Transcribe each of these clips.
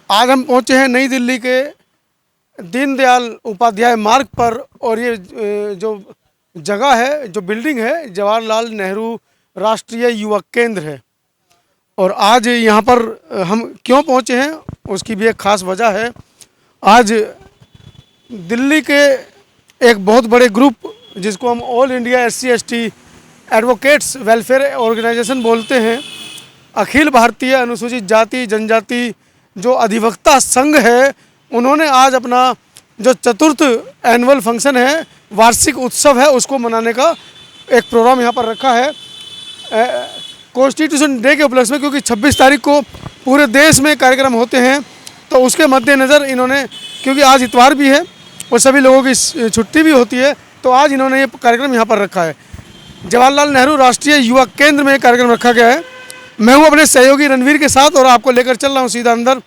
आज हम पहुंचे हैं नई दिल्ली के दीनदयाल उपाध्याय मार्ग पर और ये जो जगह है, जो बिल्डिंग है, जवाहरलाल नेहरू राष्ट्रीय युवा केंद्र है। और आज यहाँ पर हम क्यों पहुँचे हैं उसकी भी एक ख़ास वजह है। आज दिल्ली के एक बहुत बड़े ग्रुप जिसको हम all India SC/ST advocates welfare organisation बोलते हैं, अखिल भारतीय अनुसूचित जाति जनजाति जो अधिवक्ता संघ है, उन्होंने आज अपना जो चतुर्थ एनुअल फंक्शन है, वार्षिक उत्सव है, उसको मनाने का एक प्रोग्राम यहाँ पर रखा है कॉन्स्टिट्यूशन डे के उपलक्ष्य में। क्योंकि 26 तारीख को पूरे देश में कार्यक्रम होते हैं, तो उसके मद्देनज़र इन्होंने, क्योंकि आज इतवार भी है और सभी लोगों की छुट्टी भी होती है, तो आज इन्होंने ये कार्यक्रम यहाँ पर रखा है। जवाहरलाल नेहरू राष्ट्रीय युवा केंद्र में कार्यक्रम रखा गया है। मैं हूँ अपने सहयोगी रणवीर के साथ और आपको लेकर चल रहा हूँ सीधा अंदर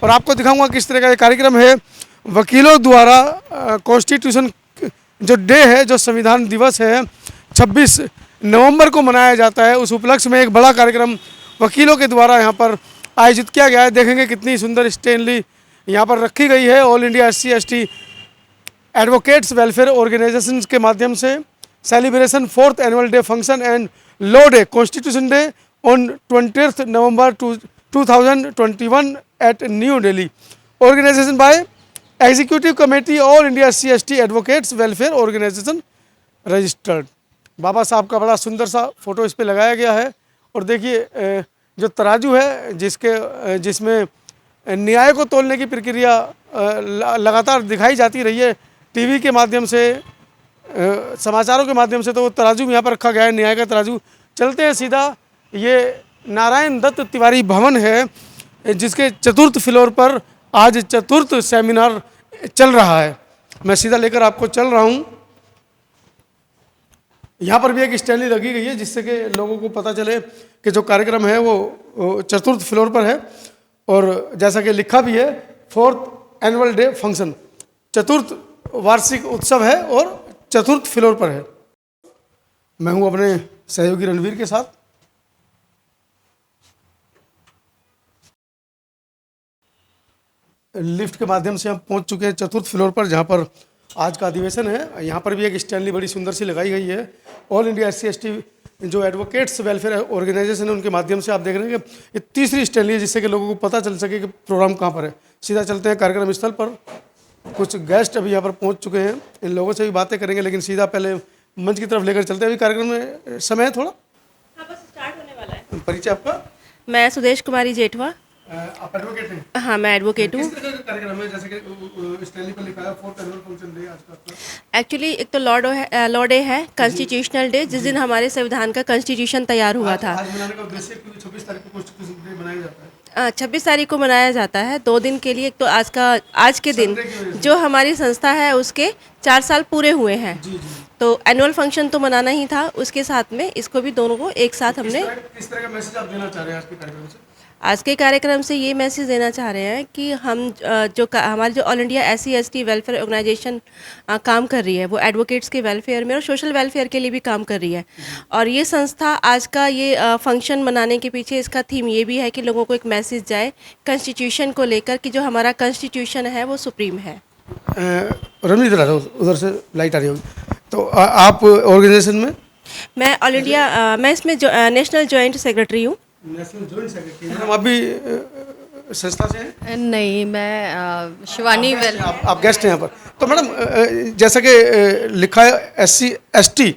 और आपको दिखाऊंगा किस तरह का ये कार्यक्रम है। वकीलों द्वारा कॉन्स्टिट्यूशन जो डे है, जो संविधान दिवस है, 26 नवंबर को मनाया जाता है। उस उपलक्ष्य में एक बड़ा कार्यक्रम वकीलों के द्वारा यहाँ पर आयोजित किया गया है। देखेंगे कितनी सुंदर स्टैनली यहाँ पर रखी गई है। All India SC/ST advocates welfare organisation के माध्यम से celebration 4th annual day function and law day constitution day on 20th November 2021 at New Delhi. Organization by Executive Committee All India SC/ST Advocates Welfare Organization Registered. बाबा साहब का बड़ा सुंदर सा photo इस पे लगाया गया है। और देखिए जो तराजू है जिसमें न्याय को तोलने की प्रक्रिया लगातार दिखाई जाती रही है टीवी के माध्यम से, समाचारों के माध्यम से, तो वो तराजू भी यहाँ पर रखा गया है, न्याय का तराजू। चलते हैं सीधा, ये नारायण दत्त तिवारी भवन है जिसके चतुर्थ फ्लोर पर आज चतुर्थ सेमिनार चल रहा है। मैं सीधा लेकर आपको चल रहा हूँ। यहाँ पर भी एक स्टैंड लगी गई है जिससे कि लोगों को पता चले कि जो कार्यक्रम है वो चतुर्थ फ्लोर पर है। और जैसा कि लिखा भी है 4th एनुअल डे फंक्शन, चतुर्थ वार्षिक उत्सव है और चतुर्थ फ्लोर पर है। मैं हूँ अपने सहयोगी रणवीर के साथ। लिफ्ट के माध्यम से हम पहुंच चुके हैं चतुर्थ फ्लोर पर, जहां पर आज का अधिवेशन है। यहाँ पर भी एक स्टैंडली बड़ी सुंदर सी लगाई गई है। ऑल इंडिया SC/ST जो एडवोकेट्स वेलफेयर ऑर्गेनाइजेशन है, उनके माध्यम से आप देख रहे हैं कि ये तीसरी स्टैंडली है, जिससे कि लोगों को पता चल सके कि प्रोग्राम कहाँ पर है। सीधा चलते हैं कार्यक्रम स्थल पर। कुछ गेस्ट अभी यहाँ पर पहुँच चुके हैं, इन लोगों से भी बातें करेंगे, लेकिन सीधा पहले मंच की तरफ लेकर चलते हैं। अभी कार्यक्रम में समय है थोड़ा, बस स्टार्ट होने वाला है। परिचय आपका? मैं सुदेश कुमारी जेठवा। आप एडवोकेट हैं? हाँ, मैं एडवोकेट हूँ। किस तरह का कार्यक्रम है, जैसे कि स्टैंडली पर लिखा है 4th एनुअल फंक्शन डे आज का? एक्चुअली एक तो लॉ डे है, कॉन्स्टिट्यूशनल डे, जिस दिन हमारे संविधान का कॉन्स्टिट्यूशन तैयार हुआ था। आज मनाने का उद्देश्य क्योंकि 26 तारीख को कॉन्स्टिट्यूशन डे मनाया जाता है। 26 तारीख को मनाया जाता है 2 दिन के लिए। एक तो आज के दिन जो हमारी संस्था है उसके 4 साल पूरे हुए हैं, तो एनुअल फंक्शन तो मनाना ही था, उसके साथ में इसको भी दोनों को एक साथ हमने। किस तरह का मैसेज आप देना चाह रहे हैं आज के कार्यक्रम से? आज के कार्यक्रम से ये मैसेज देना चाह रहे हैं कि हम हमारी जो all India SC/ST welfare organisation काम कर रही है, वो एडवोकेट्स के वेलफेयर में और सोशल वेलफेयर के लिए भी काम कर रही है। और ये संस्था आज का ये फंक्शन मनाने के पीछे इसका थीम ये भी है कि लोगों को एक मैसेज जाए कॉन्स्टिट्यूशन को लेकर कि जो हमारा कॉन्स्टिट्यूशन है वो सुप्रीम है। रणवीर इधर आ जाओ, उधर से लाइट आ रही होगी। तो आप ऑर्गेनाइजेशन में? मैं ऑल इंडिया, मैं इसमें नेशनल जॉइंट सेक्रेटरी हूँ। National joint secretary. मैडम आप भी संस्था से हैं? नहीं, मैं शिवानी आप गेस्ट हैं यहाँ पर। तो मैडम जैसा कि लिखा है SC/ST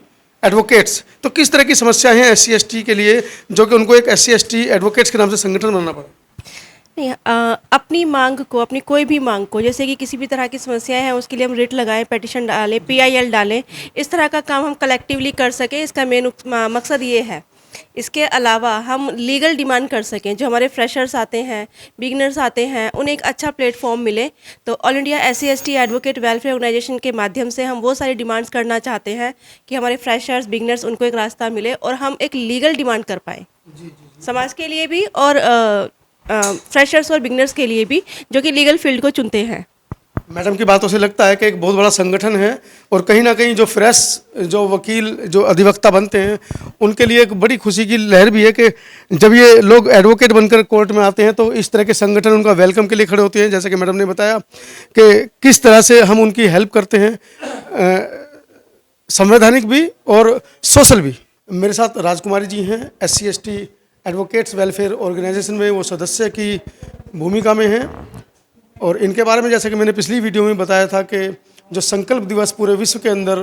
एडवोकेट्स, तो किस तरह की समस्याएं हैं SC/ST के लिए जो कि उनको एक SC/ST एडवोकेट्स के नाम से संगठन बनाना पड़ा? नहीं, अपनी मांग को, अपनी कोई भी मांग को, जैसे कि किसी भी तरह की समस्याएं हैं उसके लिए हम रिट लगाएं, पेटिशन डालें, PIL डालें, इस तरह का काम हम कलेक्टिवली कर सकें, इसका मेन मकसद ये है। इसके अलावा हम लीगल डिमांड कर सकें, जो हमारे फ्रेशर्स आते हैं, बिगनर्स आते हैं, उन्हें एक अच्छा प्लेटफॉर्म मिले। तो all India SC/ST advocate welfare organisation के माध्यम से हम वो सारी डिमांड्स करना चाहते हैं कि हमारे फ्रेशर्स, बिगनर्स, उनको एक रास्ता मिले और हम एक लीगल डिमांड कर पाएँ समाज के लिए भी और फ्रेशर्स और बिगनर्स के लिए भी जो कि लीगल फील्ड को चुनते हैं। मैडम की बातों से लगता है कि एक बहुत बड़ा संगठन है और कहीं ना कहीं जो फ्रेश जो वकील जो अधिवक्ता बनते हैं उनके लिए एक बड़ी खुशी की लहर भी है कि जब ये लोग एडवोकेट बनकर कोर्ट में आते हैं तो इस तरह के संगठन उनका वेलकम के लिए खड़े होते हैं। जैसे कि मैडम ने बताया कि किस तरह से हम उनकी हेल्प करते हैं, संवैधानिक भी और सोशल भी। मेरे साथ राजकुमारी जी हैं, SC/ST एडवोकेट्स वेलफेयर ऑर्गेनाइजेशन में वो सदस्य की भूमिका में हैं। और इनके बारे में जैसे कि मैंने पिछली वीडियो में बताया था कि जो संकल्प दिवस पूरे विश्व के अंदर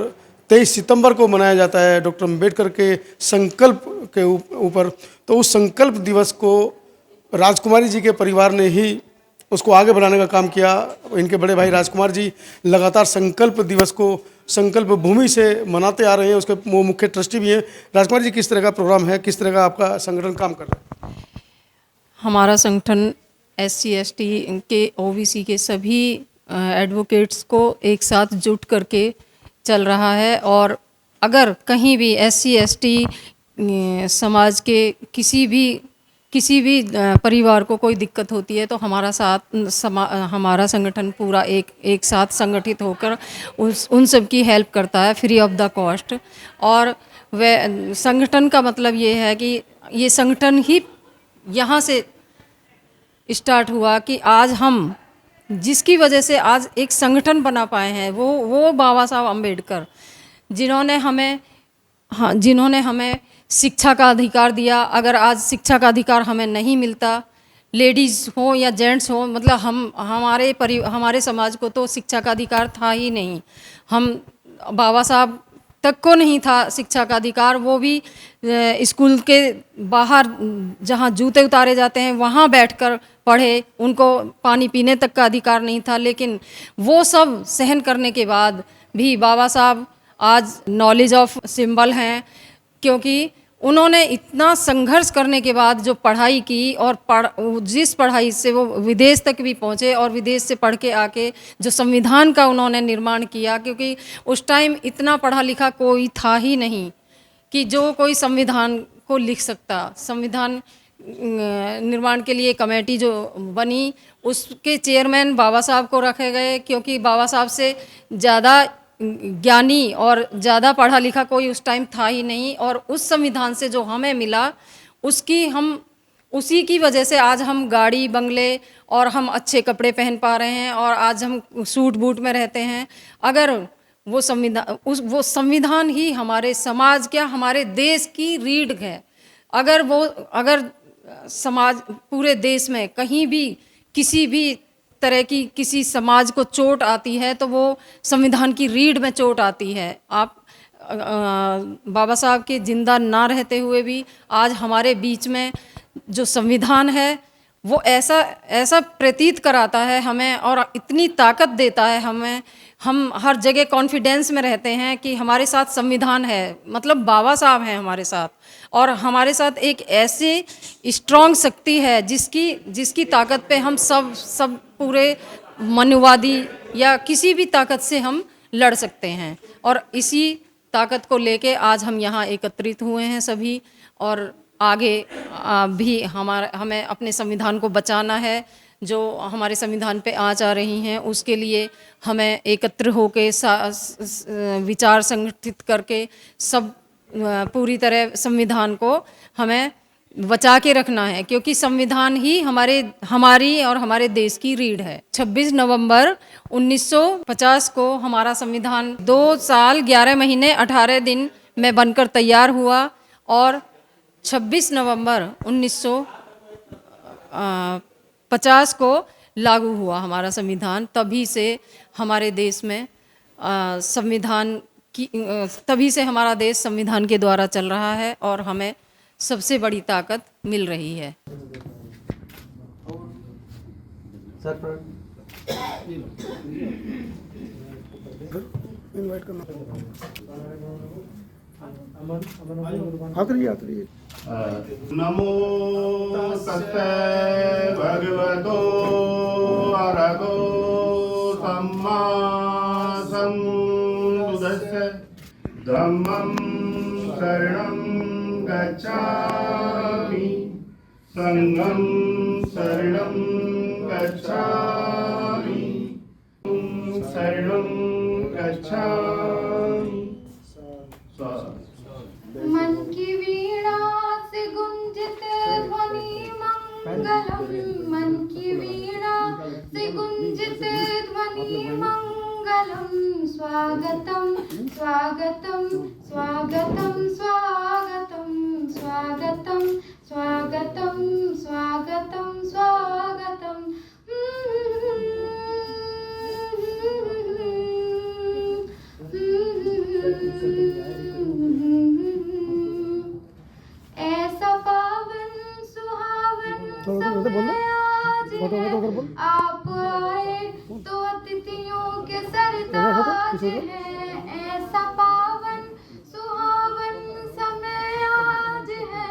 23 सितंबर को मनाया जाता है डॉक्टर अम्बेडकर के संकल्प के ऊपर, तो उस संकल्प दिवस को राजकुमारी जी के परिवार ने ही उसको आगे बढ़ाने का काम किया। इनके बड़े भाई राजकुमार जी लगातार संकल्प दिवस को संकल्प भूमि से मनाते आ रहे हैं, उसके वो मुख्य ट्रस्टी भी हैं। राजकुमार जी, किस तरह का प्रोग्राम है, किस तरह का आपका संगठन काम कर रहा है? हमारा संगठन SC/ST के OBC के सभी एडवोकेट्स को एक साथ जुट करके चल रहा है। और अगर कहीं भी SC/ST समाज के किसी भी परिवार को कोई दिक्कत होती है तो हमारा संगठन पूरा एक साथ संगठित होकर उन सब की हेल्प करता है फ्री ऑफ द कॉस्ट। और वह संगठन का मतलब ये है कि ये संगठन ही यहाँ से स्टार्ट हुआ कि आज हम जिसकी वजह से आज एक संगठन बना पाए हैं वो बाबा साहब अम्बेडकर, जिन्होंने हमें शिक्षा का अधिकार दिया। अगर आज शिक्षा का अधिकार हमें नहीं मिलता, लेडीज़ हो या जेंट्स हो, मतलब हमारे समाज को तो शिक्षा का अधिकार था ही नहीं। हम बाबा साहब तक को नहीं था शिक्षा का अधिकार, वो भी स्कूल के बाहर जहाँ जूते उतारे जाते हैं वहाँ बैठकर पढ़े, उनको पानी पीने तक का अधिकार नहीं था। लेकिन वो सब सहन करने के बाद भी बाबा साहब आज नॉलेज ऑफ सिंबल हैं, क्योंकि उन्होंने इतना संघर्ष करने के बाद जो पढ़ाई की और जिस पढ़ाई से वो विदेश तक भी पहुँचे और विदेश से पढ़ के आके जो संविधान का उन्होंने निर्माण किया, क्योंकि उस टाइम इतना पढ़ा लिखा कोई था ही नहीं कि जो कोई संविधान को लिख सकता। संविधान निर्माण के लिए कमेटी जो बनी उसके चेयरमैन बाबा साहब को रखे गए, क्योंकि बाबा साहब से ज़्यादा ज्ञानी और ज़्यादा पढ़ा लिखा कोई उस टाइम था ही नहीं। और उस संविधान से जो हमें मिला उसी की वजह से आज हम गाड़ी बंगले और हम अच्छे कपड़े पहन पा रहे हैं और आज हम सूट बूट में रहते हैं। अगर वो संविधान ही हमारे समाज क्या हमारे देश की रीढ़ है। अगर समाज पूरे देश में कहीं भी किसी भी तरह की किसी समाज को चोट आती है तो वो संविधान की रीढ़ में चोट आती है। आप बाबा साहब के जिंदा ना रहते हुए भी आज हमारे बीच में जो संविधान है वो ऐसा प्रतीत कराता है हमें और इतनी ताकत देता है हमें। हम हर जगह कॉन्फिडेंस में रहते हैं कि हमारे साथ संविधान है, मतलब बाबा साहब हैं हमारे साथ, और हमारे साथ एक ऐसी स्ट्रॉन्ग शक्ति है जिसकी ताकत पे हम सब पूरे मनुवादी या किसी भी ताकत से हम लड़ सकते हैं। और इसी ताकत को लेके आज हम यहाँ एकत्रित हुए हैं सभी, और आगे भी हमें अपने संविधान को बचाना है। जो हमारे संविधान पे आँच आ रही हैं उसके लिए हमें एकत्र होके विचार संगठित करके सब पूरी तरह संविधान को हमें बचा के रखना है, क्योंकि संविधान ही हमारी और हमारे देश की रीढ़ है। 26 नवंबर 1950 को हमारा संविधान 2 साल 11 महीने 18 दिन में बनकर तैयार हुआ और 26 नवंबर 1950 को लागू हुआ हमारा संविधान। तभी से हमारे देश में तभी से हमारा देश संविधान के द्वारा चल रहा है और हमें सबसे बड़ी ताकत मिल रही है। नमो तस्ते भगवतो अरहतो सम्मा सम्बुद्धस्से धम्मं शरणं गच्छामि संघं शरणं गच्छामि मन की वीणा से गुंजित ध्वनि मंगलम। स्वागतम स्वागतम स्वागतम स्वागतम स्वागतम स्वागतम स्वागतम स्वागतम। ऐसा पावन सुहावन समय आज है, आप आए तो अतिथियों के सरताज है। ऐसा पावन सुहावन समय आज है,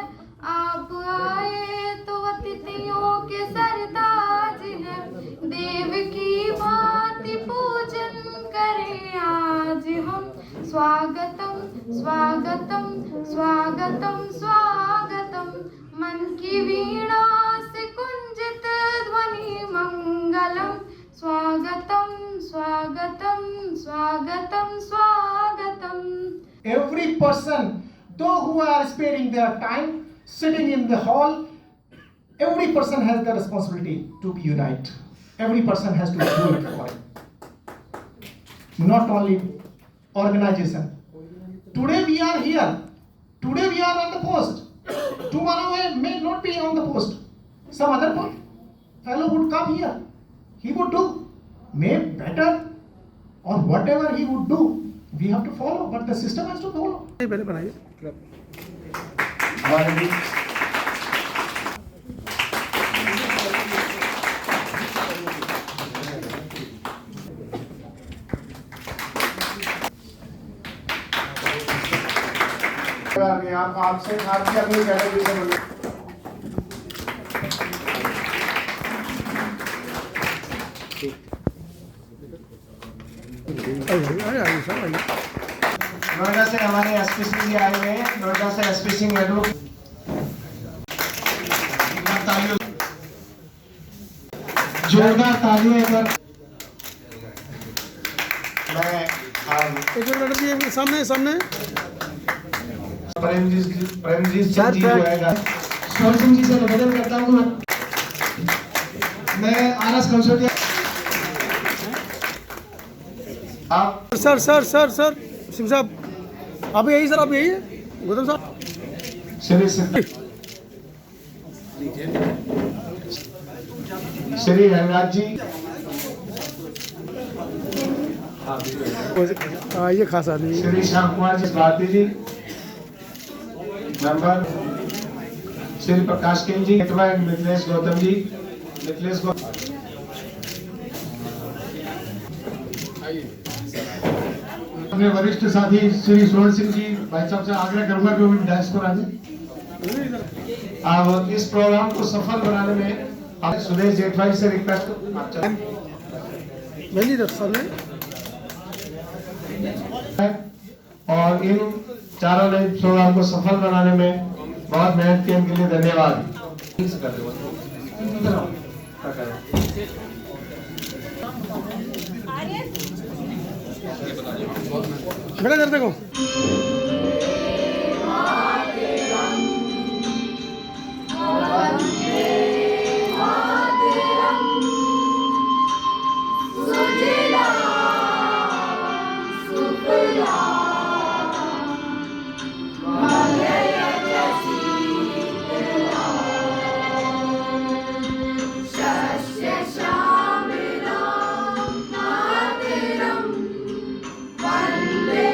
आप आए तो अतिथियों के सरताज है। देव की भांति पूजन करें आज हम। स्वागतम स्वागतम स्वागतम स्वागतम। मन की वीणा से कुंजित ध्वनि मंगलम। स्वागतम स्वागतम स्वागतम स्वागतम। Every person, though who are sparing their time, sitting in the hall, every person has the responsibility to be unite. Every person has to do it for it. Not only organization. Today we are here. Today we are on the post. Tomorrow I may not be on the post. Some other fellow would come here. He would do may better or whatever he would do. We have to follow, but the system has to follow. पहले बनाइए। आप आपसे आपकी अपनी category से बोलिए। नोएडा से हमारे एसपी सिंह जी आए हुए हैं। नोएडा से एसपी सिंह मेडू। जोरदार तालियां एक बार। मैं एक मिनट जी, सामने सामने प्रेमजीत सिंह जी जो है स्वर सिंह जी से निवेदन करता हूँ मैं आरएस कंसोर्टिया। आप sir sir sir sir Singh साहब आप यही, सर आप यही है गौतम साहब। श्री हरिराज जी। ये खास आदमी। श्री श्याम कुमार जी भारती जी मेंबर। श्री प्रकाश किंग जी। मिथिलेश गौतम जी। मिथिलेश गौतम। अपने वरिष्ठ साथी श्री स्वर्ण सिंह जी भाई साहब से आग्रह करूंगा कि वो भी डांस पर आ जाए। अब इस प्रोग्राम को सफल बनाने में आप सुरेश जेठवाई से रिक्वेस्ट और इन चारों ने प्रोग्राम को सफल बनाने में बहुत मेहनत की, इनके लिए धन्यवाद। बेटा इधर देखो। वंदे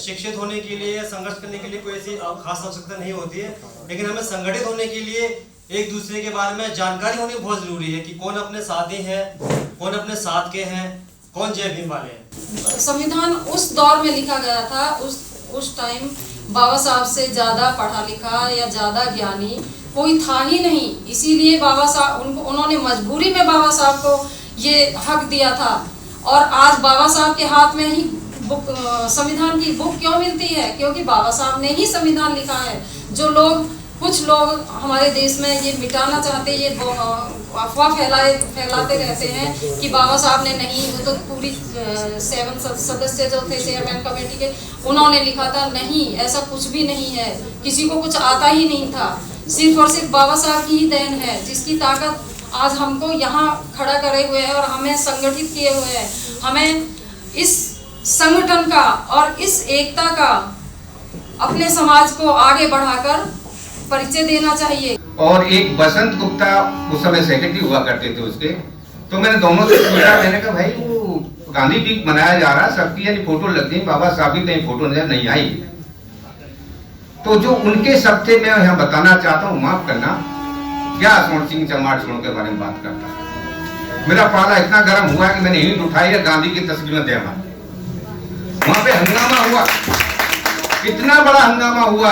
शिक्षित होने के लिए या संघर्ष करने के लिए कोई ऐसी खास आवश्यकता नहीं होती है, लेकिन हमें संगठित होने के लिए एक दूसरे के बारे में जानकारी होनी बहुत जरूरी है कि कौन अपने साथी हैं, कौन अपने साथ के हैं, कौन जय भीम वाले हैं। संविधान उस दौर में लिखा गया था, उस टाइम बाबा साहब से ज़्यादा पढ़ा लिखा या ज़्यादा ज्ञानी कोई था ही नहीं। इसीलिए बाबा साहब उन्होंने मजबूरी में बाबा साहब को ये हक दिया था। और आज बाबा साहब के हाथ में ही बुक, संविधान की बुक क्यों मिलती है? क्योंकि बाबा साहब ने ही संविधान लिखा है। जो लोग, कुछ लोग हमारे देश में ये मिटाना चाहते, ये अफवाह फैलाते रहते हैं कि बाबा साहब ने नहीं, वो तो पूरी 7 सदस्य जो थे चेयरमैन कमेटी के, उन्होंने लिखा था। नहीं, ऐसा कुछ भी नहीं है, किसी को कुछ आता ही नहीं था। सिर्फ और सिर्फ बाबा साहब की ही देन है, जिसकी ताकत आज हमको यहाँ खड़ा करे हुए है और हमें संगठित किए हुए हैं। हमें इस संगठन का और इस एकता का अपने समाज को आगे बढ़ाकर परिचय देना चाहिए। और एक बसंत गुप्ता उस समय सेक्रेटरी हुआ करते थे उसके, तो मैंने दोनों से पूछा, मैंने कहा भाई वो गांधी वीक मनाया जा रहा है, सबकी यानी फोटो लग गई, बाबा साहब की कहीं फोटो नजर नहीं आई। तो जो उनके शब्द थे मैं यहाँ बताना चाहता हूँ, माफ करना, क्या सोन सिंह चमार छोड़ के बारे में बात करता। मेरा पाला इतना गर्म हुआ कि मैंने ईंट उठाई है, गांधी की तस्वीर में देखा, वहां पे हंगामा हुआ, इतना बड़ा हंगामा हुआ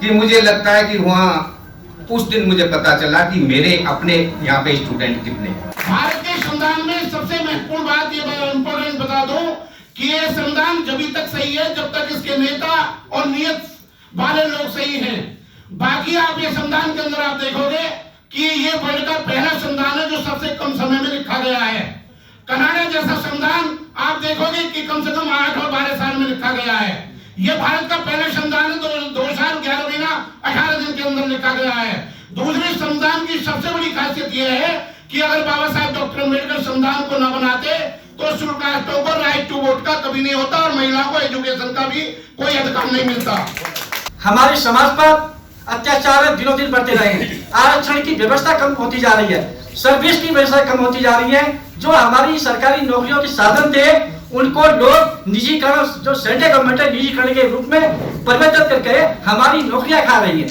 कि मुझे लगता है कि वहाँ उस दिन मुझे पता चला कि मेरे अपने यहाँ पे स्टूडेंट कितने हैं। भारत के संविधान में सबसे महत्वपूर्ण बात ये इम्पोर्टेंट बता दूं कि ये संविधान जब तक सही है जब तक इसके नेता और नियत वाले लोग सही हैं। बाकी आप ये संविधान के अंदर आप देखोगे कि ये वर्ल्ड का पहला संविधान है जो सबसे कम समय में लिखा गया है। कनाडा जैसा संविधान आप देखोगे कि कम से कम 8 और 12 साल में लिखा गया है। ये भारत का पहला संविधान है, 2 साल 11 महीना 18 दिन के अंदर लिखा गया है। दूसरे संविधान की सबसे बड़ी खासियत यह है कि अगर बाबा साहब डॉक्टर अम्बेडकर संविधान को न बनाते तो शुरुआतों को राइट टू वोट का कभी नहीं होता और महिलाओं को एजुकेशन का भी कोई अधिकार नहीं मिलता। हमारे समाज पर अत्याचार दिनों दिन बढ़ते रहे हैं। आरक्षण की व्यवस्था कम होती जा रही है, सर्विस की व्यवस्था कम होती जा रही है। जो हमारी सरकारी नौकरियों के साधन थे उनको लोग निजीकरण, जो सेंट्रल गवर्नमेंट है, निजीकरण के रूप में परिवर्तित करके हमारी नौकरियां खा रही है।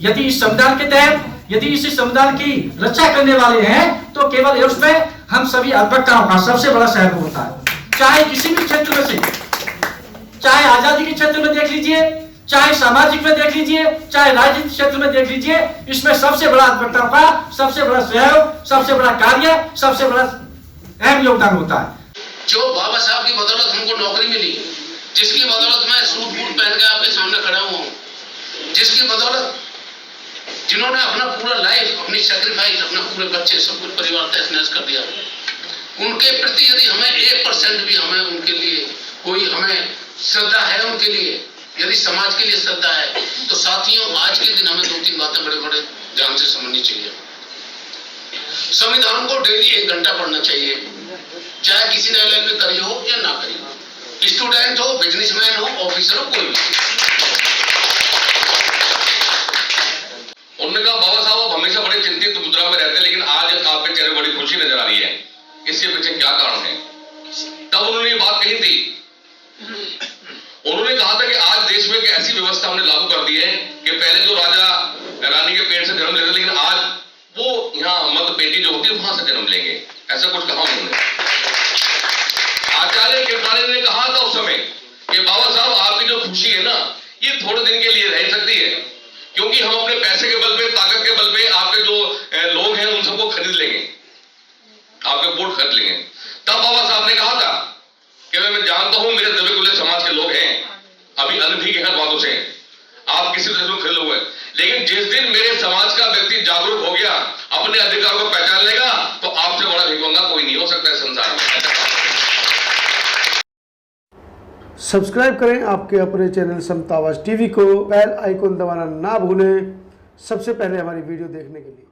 यदि इस संविधान के तहत, यदि इस संविधान की रक्षा करने वाले हैं तो केवल उसमें हम सभी अल्पताओं का सबसे बड़ा सहयोग होता है। चाहे किसी भी क्षेत्र में से, चाहे आजादी के क्षेत्र में देख लीजिए, चाहे सामाजिक में देख लीजिए, चाहे राजनीतिक क्षेत्र में देख लीजिए, इसमें सबसे बड़ा अल्पताओं का सबसे बड़ा सहयोग, सबसे बड़ा कार्य, सबसे बड़ा अहम योगदान होता है। जो बाबा साहब की बदौलत हमको नौकरी मिली, जिसकी बदौलत मैं सूट बूट पहन के आपके सामने खड़ा हुआ हूँ, जिसकी बदौलत जिन्होंने अपना पूरा लाइफ, अपनी सेक्रीफाइस, अपना पूरे बच्चे सब कुछ परिवार तहस नहस कर दिया, उनके प्रति यदि हमें 1% भी हमें उनके लिए कोई हमें श्रद्धा है, उनके लिए यदि समाज के लिए श्रद्धा है, तो साथियों आज के दिन हमें 2-3 बातें बड़े बड़े ध्यान से समझनी चाहिए। संविधान को डेली 1 घंटा पढ़ना चाहिए, चाहे किसी ने LLB करी हो या ना करी हो, स्टूडेंट हो, बिजनेसमैन हो, ऑफिसर हो, कोई भी। उन्होंने कहा बाबा साहब आप हमेशा बड़े चिंतित मुद्रा में रहते हैं, लेकिन आज आपके चेहरे बड़ी खुशी नजर आ रही है, इसके पीछे क्या कारण है? तब उन्होंने ये बात कही थी, उन्होंने कहा था कि आज देश में एक ऐसी व्यवस्था हमने लागू कर दी है कि पहले तो राजा रानी के पेट से जन्म लेते, लेकिन आज वो यहाँ मत पेटी जो होती है वहां से जन्म लेंगे, ऐसा कुछ कहा उन्होंने। आचार्य कृपाणी ने कहा था उस समय कि बाबा साहब आपकी जो खुशी है ना, ये थोड़े दिन के लिए रह सकती है, क्योंकि हम अपने पैसे के बल पे, ताकत के बल पे आपके जो लोग हैं उन सबको खरीद लेंगे, आपके वोट खरीद लेंगे। तब बाबा साहब ने कहा था कि मैं जानता हूं मेरे दबे कुले समाज के लोग हैं, अभी अन्न भी हर बातों से आप किसी तरह से खरीद लोगे, लेकिन जिस दिन मेरे समाज का व्यक्ति जागरूक हो गया, अपने अधिकार को पहचान लेगा, तो आपसे बड़ा भिखमंगा कोई नहीं हो सकता है संसार में। सब्सक्राइब करें आपके अपने चैनल समता आवाज़ टीवी को, बेल आइकन दबाना ना भूलें सबसे पहले हमारी वीडियो देखने के लिए।